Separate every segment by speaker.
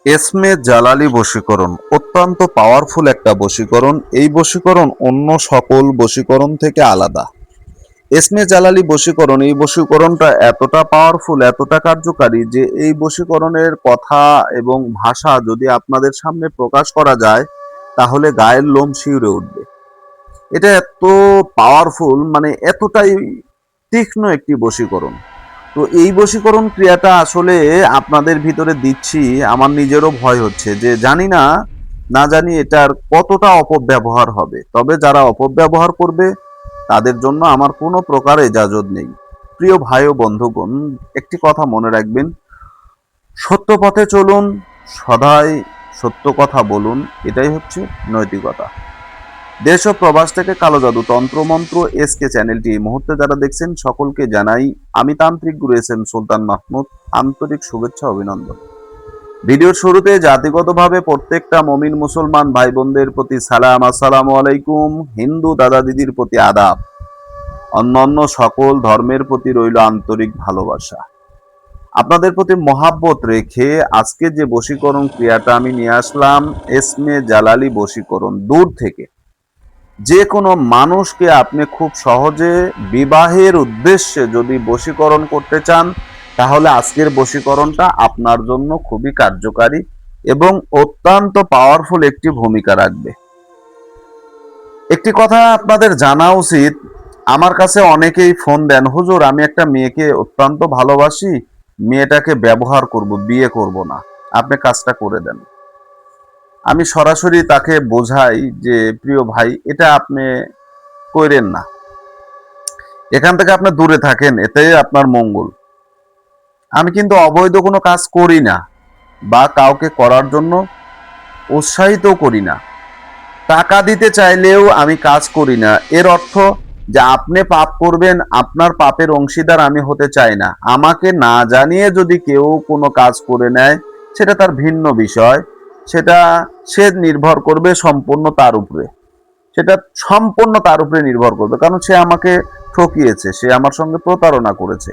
Speaker 1: এসমে জালালি বশীকরণ অত্যন্ত পাওয়ারফুল একটা বশীকরণ। এই বশীকরণ অন্য সকল বশীকরণ থেকে আলাদা। এসমে জালালি বশীকরণ, এই বশীকরণটা এতটা পাওয়ারফুল, এতটা কার্যকারী যে এই বশীকরণের কথা এবং ভাষা যদি আপনাদের সামনে প্রকাশ করা যায় তাহলে গায়ের লোম শিউরে উঠবে। এটা এত পাওয়ারফুল, মানে এতটাই তীক্ষ্ণ একটি বশীকরণ। তো এই বশীকরণ ক্রিয়াটা আসলে আপনাদের ভিতরে দিচ্ছি, আমার নিজেরও ভয় হচ্ছে যে জানি না, না জানি এটার কতটা অপব্যবহার হবে। তবে যারা অপব্যবহার করবে তাদের জন্য আমার কোনো প্রকার এজাজত নেই। প্রিয় ভাই ও বন্ধুগণ, একটি কথা মনে রাখবেন, সত্য পথে চলুন, সদাই সত্য কথা বলুন, এটাই হচ্ছে নৈতিকতা। দেশ ও প্রবাস থেকে কালো জাদু তন্ত্রমন্ত্র এসকে চ্যানেলটি এই মুহূর্তে যারা দেখছেন সকলকে জানাই আমি তান্ত্রিক গুরু এস এম সুলতান মাহমুদ আন্তরিক শুভেচ্ছা অভিনন্দন। ভিডিওর শুরুতে জাতিগতভাবে প্রত্যেকটা মমিন মুসলমান ভাই বোনদের প্রতি সালাম, আসসালামু আলাইকুম। হিন্দু দাদা দিদির প্রতি আদাব। অন্যান্য সকল ধর্মের প্রতি রইল আন্তরিক ভালোবাসা। আপনাদের প্রতি মহাব্বত রেখে আজকে যে বশীকরণ ক্রিয়াটা আমি নিয়ে আসলাম, এসমে জালালি বশীকরণ। দূর থেকে যে কোনো মানুষকে আপনি খুব সহজে বিবাহের উদ্দেশ্যে যদি বশীকরণ করতে চান তাহলে আজকের বশীকরণটা আপনার জন্য খুবই কার্যকারী এবং অত্যন্ত পাওয়ারফুল একটি ভূমিকা রাখবে। একটি কথা আপনাদের জানা উচিত, আমার কাছে অনেকেই ফোন দেন, হুজুর আমি একটা মেয়েকে অত্যন্ত ভালোবাসি, মেয়েটাকে ব্যবহার করব, বিয়ে করব না, আপনি কাজটা করে দেন। আমি সরাসরি তাকে বোঝাই যে প্রিয় ভাই এটা আপনি কইরেন না, এখান থেকে আপনি দূরে থাকেন, এতেই আপনার মঙ্গল। আমি কিন্তু অবৈধ কোনো কাজ করি না বা কাউকে করার জন্য উৎসাহিত করি না। টাকা দিতে চাইলেও আমি কাজ করি না। এর অর্থ যে আপনি পাপ করবেন, আপনার পাপের অংশীদার আমি হতে চাই না। আমাকে না জানিয়ে যদি কেউ কোনো কাজ করে নেয় সেটা তার ভিন্ন বিষয়, সেটা সে নির্ভর করবে সম্পূর্ণ তার উপরে, সেটা সম্পূর্ণ তার উপরে নির্ভর করবে, কারণ সে আমাকে ঠকিয়েছে, সে আমার সঙ্গে প্রতারণা করেছে।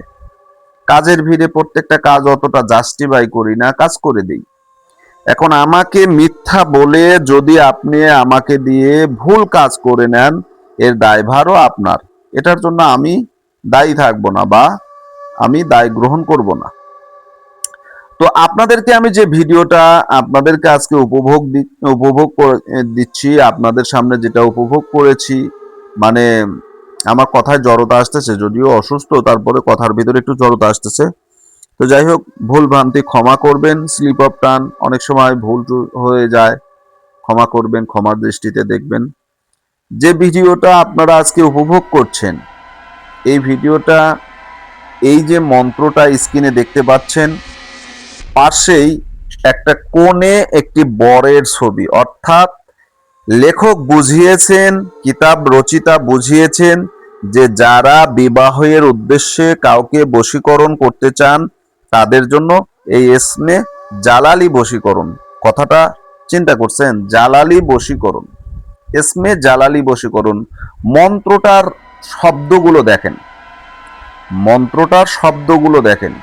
Speaker 1: কাজের ভিড়ে প্রত্যেকটা কাজ অতটা জাস্টিফাই করি না, কাজ করে দেই। এখন আমাকে মিথ্যা বলে যদি আপনি আমাকে দিয়ে ভুল কাজ করে নেন, এর দায়ভারও আপনার। এটার জন্য আমি দায়ী থাকবো না বা আমি দায় গ্রহণ করব না। তো আপনাদেরকে আমি যে ভিডিওটা আপনাদেরকে আজকে উপভোগ দিচ্ছি, আপনাদের সামনে যেটা উপভোগ করেছি, মানে আমার কথায় জড়তা আসতেছে, যদিও অসুস্থ তারপরে কথার ভিতরে একটু জড়তা আসতেছে। তো যাই হোক, ভুল ভ্রান্তি ক্ষমা করবেন, স্লিপ অফ টান অনেক সময় ভুল হয়ে যায়, ক্ষমা করবেন, ক্ষমার দৃষ্টিতে দেখবেন। যে ভিডিওটা আপনারা আজকে উপভোগ করছেন, এই ভিডিওটা, এই যে মন্ত্রটা স্ক্রিনে দেখতে পাচ্ছেন, পাশেই একটা কোণে একটি বরের ছবি, অর্থাৎ লেখক বুঝিয়েছেন, কিতাব রচিতা বুঝিয়েছেন যে যারা বিবাহের উদ্দেশ্যে কাউকে বশীকরণ করতে চান তাদের জন্য এই এসমে জালালি বশীকরণ। কথাটা চিন্তা করছেন, জালালি বশীকরণ, এসমে জালালি বশীকরণ। মন্ত্রটার শব্দগুলো দেখেন, মন্ত্রটার শব্দগুলো দেখেন,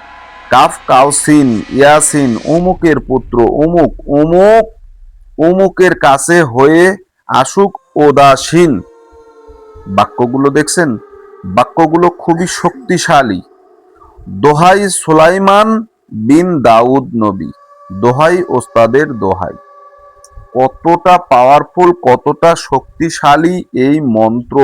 Speaker 1: কাফ কাউসিন ইয়াসিন, অমুকের পুত্র অমুক, অমুক অমুকের কাছে হয়ে আসুক উদাসীন। বাক্যগুলো দেখছেন, বাক্যগুলো খুবই শক্তিশালী। দোহাই সুলাইমান বিন দাউদ নবী, দোহাই ওস্তাদের দোহাই। কতটা পাওয়ারফুল, কতটা শক্তিশালী এই মন্ত্র,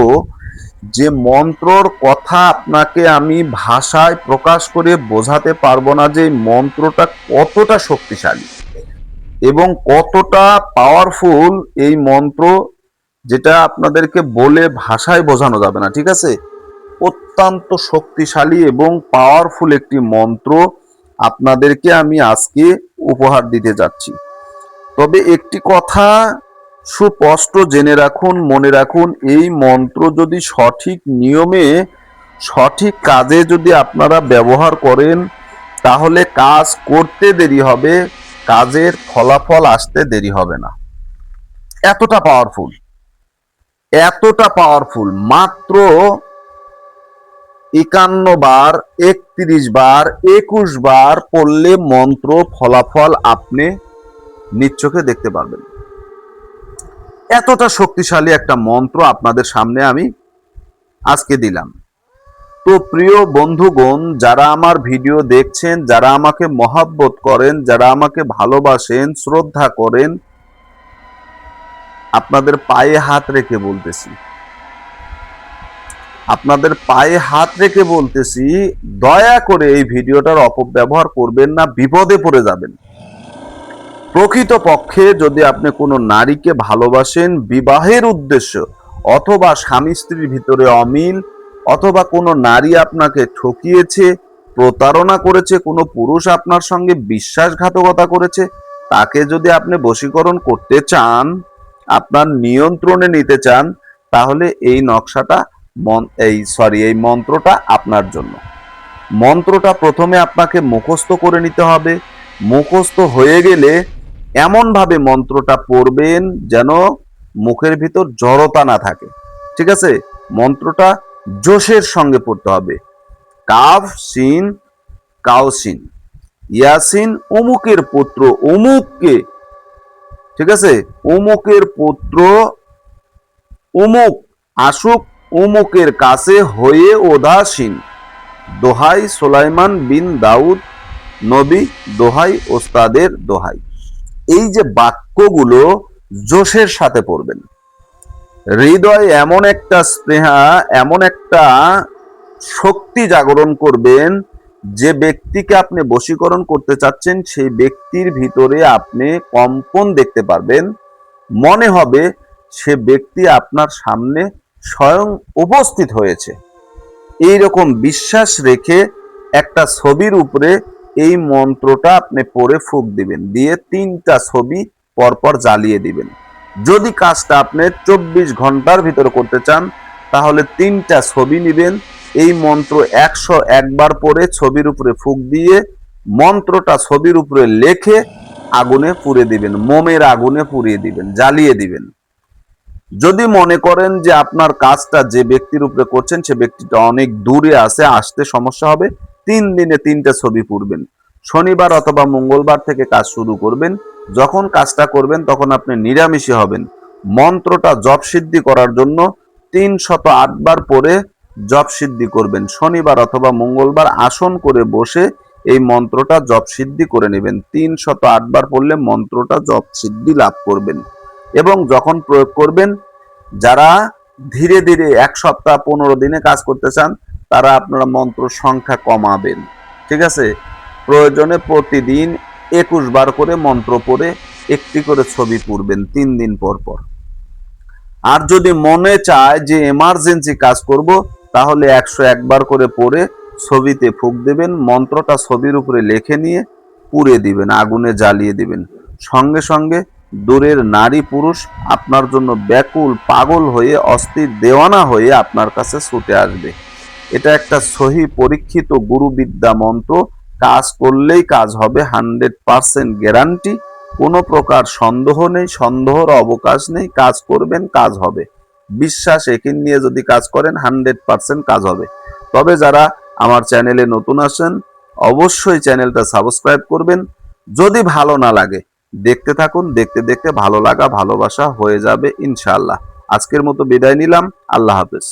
Speaker 1: যে মন্ত্রর কথা আপনাকে আমি ভাষায় প্রকাশ করে বোঝাতে পারবো না যে মন্ত্রটা কতটা শক্তিশালী এবং কতটা পাওয়ারফুল এই মন্ত্র, যেটা আপনাদেরকে বলে ভাষায় বোঝানো যাবে না, ঠিক আছে? অত্যন্ত শক্তিশালী এবং পাওয়ারফুল একটি মন্ত্র আপনাদেরকে আমি আজকে উপহার দিতে যাচ্ছি। তবে একটি কথা সুস্পষ্ট জেনে রাখুন, মনে রাখুন, এই মন্ত্র যদি সঠিক নিয়মে সঠিক কাজে যদি আপনারা ব্যবহার করেন তাহলে কাজ করতে দেরি হবে, কাজের ফলাফল আসতে দেরি হবে না। এতটা পাওয়ারফুল, এতটা পাওয়ারফুল। মাত্র 51 বার, 31 বার, 21 বার পড়লে মন্ত্র ফলাফল আপনি নিজ চোখে দেখতে পারবেন। এতটা শক্তিশালী একটা মন্ত্র আপনাদের সামনে আমি আজকে দিলাম। তো প্রিয় বন্ধুগণ, যারা আমার ভিডিও দেখছেন, যারা আমাকে মহব্বত করেন, যারা আমাকে ভালোবাসেন, শ্রদ্ধা করেন, আপনাদের পায়ে হাত রেখে বলতেছি, আপনাদের পায়ে হাত রেখে বলতেছি, দয়া করে এই ভিডিওটার অপব্যবহার করবেন না, বিপদে পড়ে যাবেন। প্রকৃতপক্ষে যদি আপনি কোনো নারীকে ভালোবাসেন বিবাহের উদ্দেশ্য, অথবা স্বামী স্ত্রীর ভিতরে অমিল, অথবা কোনো নারী আপনাকে ঠকিয়েছে, প্রতারণা করেছে, কোনো পুরুষ আপনার সঙ্গে বিশ্বাসঘাতকতা করেছে, তাকে যদি আপনি বশীকরণ করতে চান, আপনার নিয়ন্ত্রণে নিতে চান, তাহলে এই নকশাটা এই মন্ত্রটা আপনার জন্য। মন্ত্রটা প্রথমে আপনাকে মুখস্থ করে নিতে হবে। মুখস্থ হয়ে গেলে এমন ভাবে মন্ত্রটা পড়বেন যেন মুখের ভিতর জড়তা না থাকে। ঠিক আছে? মন্ত্রটা জোশের সঙ্গে পড়তে হবে। কাফ সিন কাউসিন ইয়াসিন অমুকের পুত্র অমুককে, ঠিক আছে, অমুকের পুত্র অমুক আসুক অমুকের কাছে হয়ে উদাসীন, দোহাই সুলাইমান বিন দাউদ নবী, দোহাই ওস্তাদের দোহাই। এই যে বাক্যগুলো জোশের সাথে পড়বেন। হৃদয়ে এমন একটা স্নেহা, এমন একটা শক্তি জাগরণ করবেন, যে ব্যক্তিকে আপনি বশীকরণ করতে চাচ্ছেন সেই ব্যক্তির ভিতরে আপনি কম্পন দেখতে পারবেন। মনে হবে সে ব্যক্তি আপনার সামনে স্বয়ং উপস্থিত হয়েছে। এইরকম বিশ্বাস রেখে একটা ছবির উপরে এই মন্ত্রটা আপনি পড়ে ফুঁক দিবেন, দিয়ে 3টা ছবি পরপর জ্বালিয়ে দিবেন। যদি কাজটা আপনি 24 ঘন্টার ভিতরে করতে চান, তাহলে 3টা ছবি নেবেন, এই মন্ত্র 101 বার পড়ে ছবির উপরে ফুঁক দিয়ে মন্ত্রটা ছবির উপরে লেখে আগুনে পুড়ে দিবেন, মোমের আগুনে পুড়িয়ে দিবেন, জ্বালিয়ে দিবেন। যদি মনে করেন যে আপনার কাজটা যে ব্যক্তির উপরে করছেন সে ব্যক্তিটা অনেক দূরে আছে, আসতে সমস্যা হবে, 3 দিনে 3টা ছবি পুড়বেন। শনিবার অথবা মঙ্গলবার থেকে কাজ শুরু করবেন। যখন কাজটা করবেন তখন আপনি নিরামিষী হবেন। মন্ত্রটা জপ সিদ্ধি করার জন্য 308 বার পরে জপ সিদ্ধি করবেন। শনিবার অথবা মঙ্গলবার আসন করে বসে এই মন্ত্রটা জপ সিদ্ধি করে নেবেন। 308 বার পড়লে মন্ত্রটা জপ সিদ্ধি লাভ করবেন। এবং যখন প্রয়োগ করবেন, যারা ধীরে ধীরে 1 সপ্তাহ 15 দিনে কাজ করতে চান, তারা আপনারা মন্ত্র সংখ্যা কমাবেন। ঠিক আছে? প্রয়োজনে প্রতিদিন 21 বার করে মন্ত্র পড়ে একটি করে ছবি পুড়বেন 3 দিন পর পর। আর যদি মনে চায় যে এমার্জেন্সি কাজ করব, তাহলে 101 বার করে পড়ে ছবিতে ফুঁক দেবেন, মন্ত্রটা ছবির উপরে লিখে নিয়ে পুড়ে দিবেন, আগুনে জ্বালিয়ে দিবেন। সঙ্গে সঙ্গে দূরের নারী পুরুষ আপনার জন্য ব্যাকুল পাগল হয়ে অস্থির দেওয়ানা হয়ে আপনার কাছে ছুটে আসবে। এটা একটা সহি পরীক্ষিত গুরুবিদ্যা মন্ত্র। কাজ করলেই কাজ হবে, 100% গ্যারান্টি। কোনো প্রকার সন্দেহ নেই, সন্দেহর অবকাশ নেই। কাজ করবেন, কাজ হবে। বিশ্বাস একে নিয়ে যদি কাজ করেন 100% কাজ হবে। তবে যারা আমার চ্যানেলে নতুন আসেন, অবশ্যই চ্যানেলটা সাবস্ক্রাইব করবেন। যদি ভালো না লাগে দেখতে থাকুন, দেখতে দেখতে ভালো লাগা ভালোবাসা হয়ে যাবে ইনশাআল্লাহ। আজকের মতো বিদায় নিলাম। আল্লাহ হাফেজ।